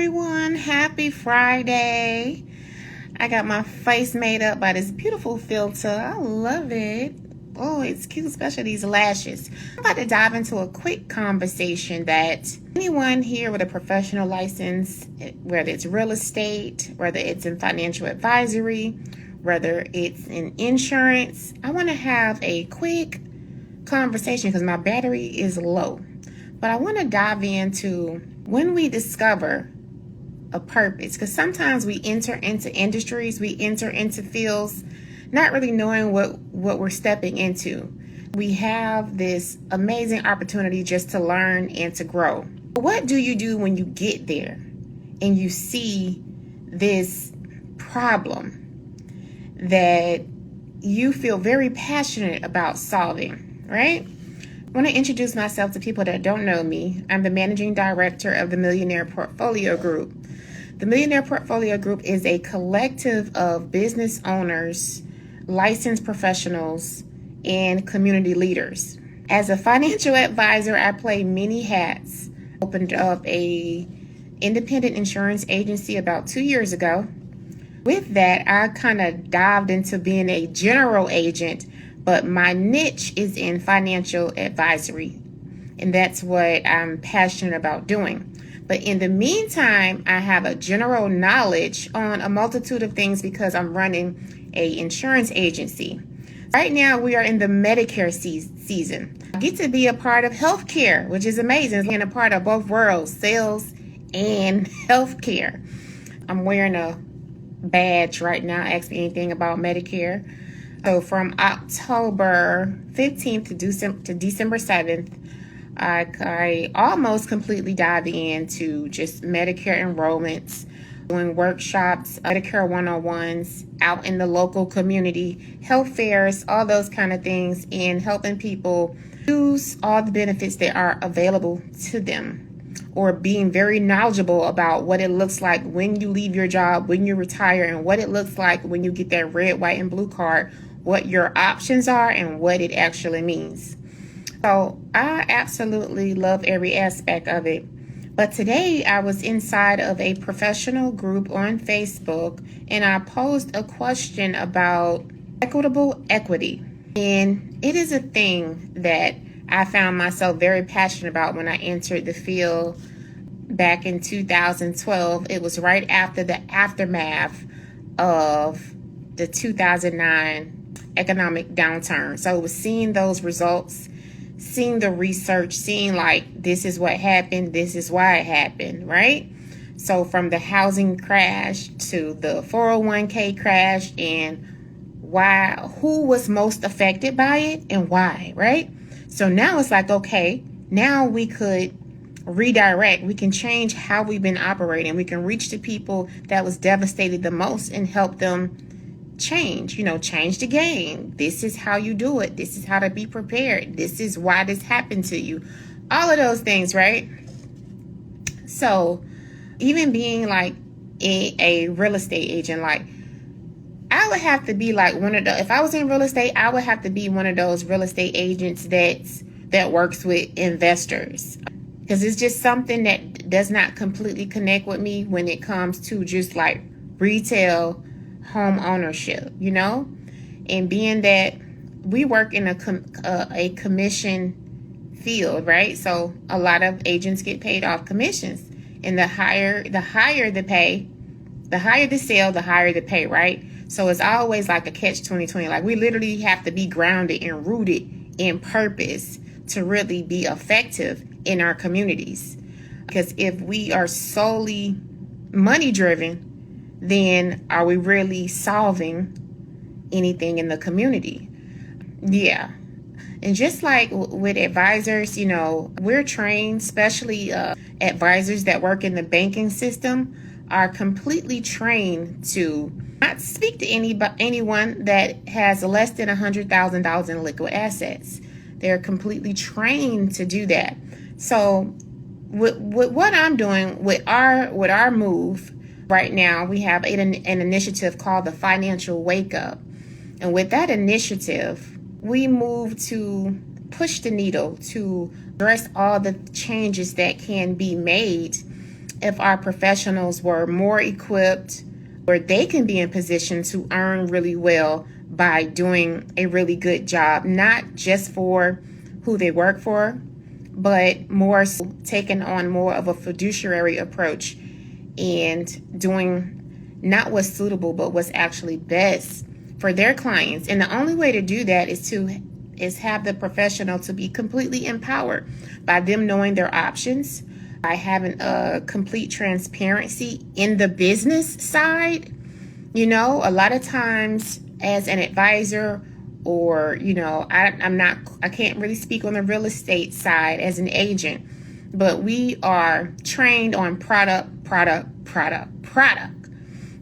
Everyone, happy Friday. I got my face made up by this beautiful filter. I love it. Oh, it's cute, especially these lashes. I'm about to dive into a quick conversation that anyone here with a professional license, whether it's real estate, whether it's in financial advisory, whether it's in insurance, I want to have a quick conversation because my battery is low. But I want to dive into when we discover a purpose, because sometimes we enter into industries, we enter into fields, not really knowing what we're stepping into. We have this amazing opportunity just to learn and to grow. What do you do when you get there and you see this problem that you feel very passionate about solving, right? I want to introduce myself to people that don't know me. I'm the managing director of the Millionaire Portfolio Group. The Millionaire Portfolio Group is a collective of business owners, licensed professionals, and community leaders. As a financial advisor, I play many hats. Opened up a independent insurance agency about 2 years ago. With that, I kind of dived into being a general agent, but my niche is in financial advisory, and that's what I'm passionate about doing. But in the meantime, I have a general knowledge on a multitude of things because I'm running a insurance agency. Right now, we are in the Medicare season. I get to be a part of healthcare, which is amazing, and a part of both worlds, sales and healthcare. I'm wearing a badge right now. Ask me anything about Medicare. So from October 15th to December 7th, I almost completely dive into just Medicare enrollments, doing workshops, Medicare 101s, out in the local community, health fairs, all those kind of things, and helping people use all the benefits that are available to them, or being very knowledgeable about what it looks like when you leave your job, when you retire, and what it looks like when you get that red, white, and blue card, what your options are and what it actually means. So I absolutely love every aspect of it. But today I was inside of a professional group on Facebook, and I posed a question about equitable equity. And it is a thing that I found myself very passionate about when I entered the field back in 2012. It was right after the aftermath of the 2009 economic downturn. So it was seeing those results, seeing the research, seeing like, this is what happened, this is why it happened, right? So from the housing crash to the 401k crash, and who was most affected by it and why, right? So now it's like, okay, now we could redirect, we can change how we've been operating. We can reach the people that was devastated the most and help them change the game. This is how you do it. This is how to be prepared. This is why this happened to you. All of those things, right? So even being like a real estate agent, like I would have to be like one of the, if I was in real estate, I would have to be one of those real estate agents that works with investors, because it's just something that does not completely connect with me when it comes to just like retail home ownership, and being that we work in a commission field, right? So a lot of agents get paid off commissions, and the higher the pay, the higher the sale, the higher the pay, right? So it's always like a catch-22. Like we literally have to be grounded and rooted in purpose to really be effective in our communities. Because if we are solely money driven, then are we really solving anything in the community? Yeah. And just like with advisors, we're trained, especially advisors that work in the banking system are completely trained to not speak to anyone that has less than $100,000 in liquid assets. They're completely trained to do that. So with what I'm doing with our move, right now, we have an initiative called the Financial Wake Up. And with that initiative, we move to push the needle to address all the changes that can be made if our professionals were more equipped, where they can be in position to earn really well by doing a really good job, not just for who they work for, but more so taking on more of a fiduciary approach and doing not what's suitable, but what's actually best for their clients. And the only way to do that is have the professional to be completely empowered by them knowing their options, by having a complete transparency in the business side. You know, a lot of times as an advisor, or, you know, I can't really speak on the real estate side as an agent, but we are trained on product.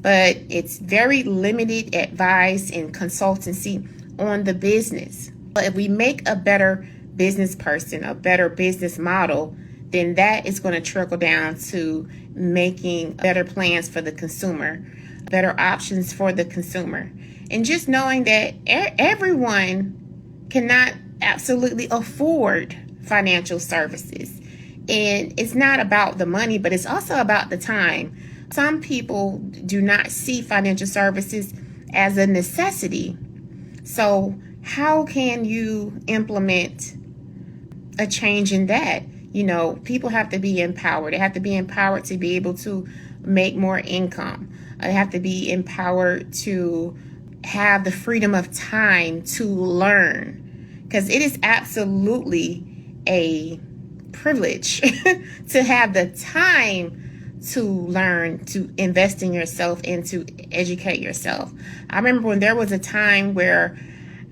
But it's very limited advice and consultancy on the business. But if we make a better business person, a better business model, then that is going to trickle down to making better plans for the consumer, better options for the consumer. And just knowing that everyone cannot absolutely afford financial services. And it's not about the money, but it's also about the time. Some people do not see financial services as a necessity. So how can you implement a change in that? You know, people have to be empowered. They have to be empowered to be able to make more income. They have to be empowered to have the freedom of time to learn, because it is absolutely a privilege to have the time to learn, to invest in yourself, and to educate yourself. I remember when there was a time where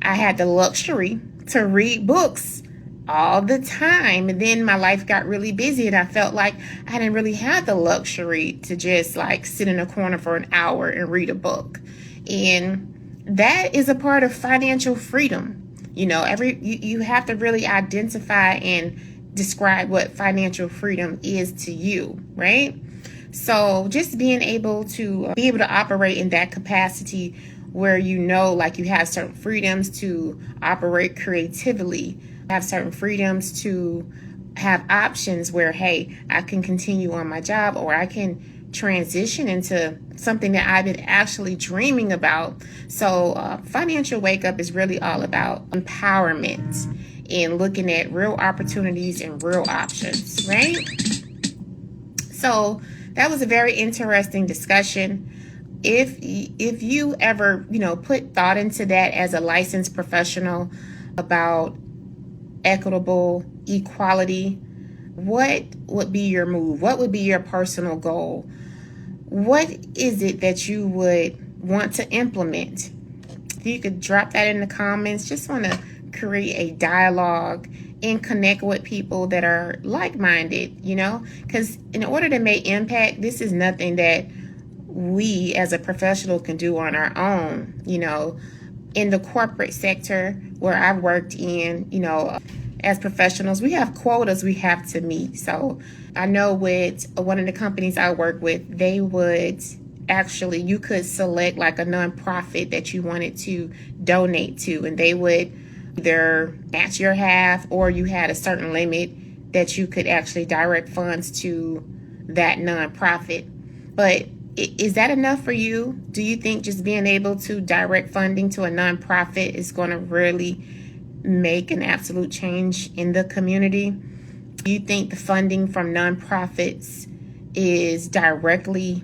I had the luxury to read books all the time, and then my life got really busy and I felt like I didn't really have the luxury to just like sit in a corner for an hour and read a book. And that is a part of financial freedom. You know, you have to really identify and describe what financial freedom is to you, right? So just being able to operate in that capacity where, you know, like you have certain freedoms to operate creatively, have certain freedoms to have options where, hey, I can continue on my job, or I can transition into something that I've been actually dreaming about. So financial wake up is really all about empowerment and looking at real opportunities and real options, right? So that was a very interesting discussion. If you ever, you know, put thought into that as a licensed professional about equitable equality, what would be your move? What would be your personal goal? What is it that you would want to implement? If you could drop that in the comments. Just want to create a dialogue and connect with people that are like-minded, you know, because in order to make impact, this is nothing that we as a professional can do on our own. You know, in the corporate sector where I've worked in, you know, as professionals, we have quotas we have to meet. So I know with one of the companies I work with, they would actually, you could select like a nonprofit that you wanted to donate to, and they would either match your half, or you had a certain limit that you could actually direct funds to that nonprofit. But is that enough for you? Do you think just being able to direct funding to a nonprofit is going to really make an absolute change in the community? Do you think the funding from nonprofits is directly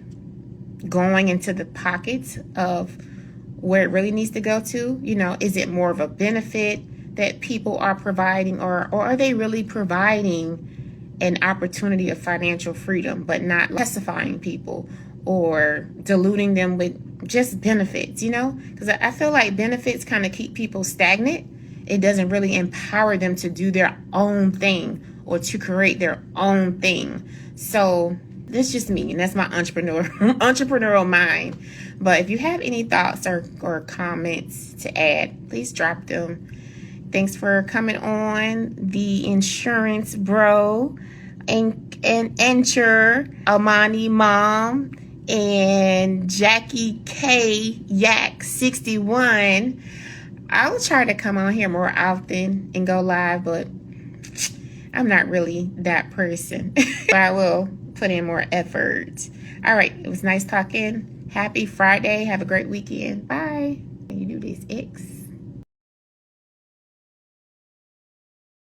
going into the pockets of where it really needs to go to? You know, is it more of a benefit that people are providing, or are they really providing an opportunity of financial freedom, but not classifying people or diluting them with just benefits, you know? Because I feel like benefits kind of keep people stagnant. It doesn't really empower them to do their own thing or to create their own thing. So that's just me, and that's my entrepreneurial mind. But if you have any thoughts or comments to add, please drop them. Thanks for coming on the Insurance Bro and Enter Amani Mom and Jackie K Yak 61. I will try to come on here more often and go live, but I'm not really that person. But I will put in more effort. All right, it was nice talking. Happy Friday. Have a great weekend. Bye. You do this X.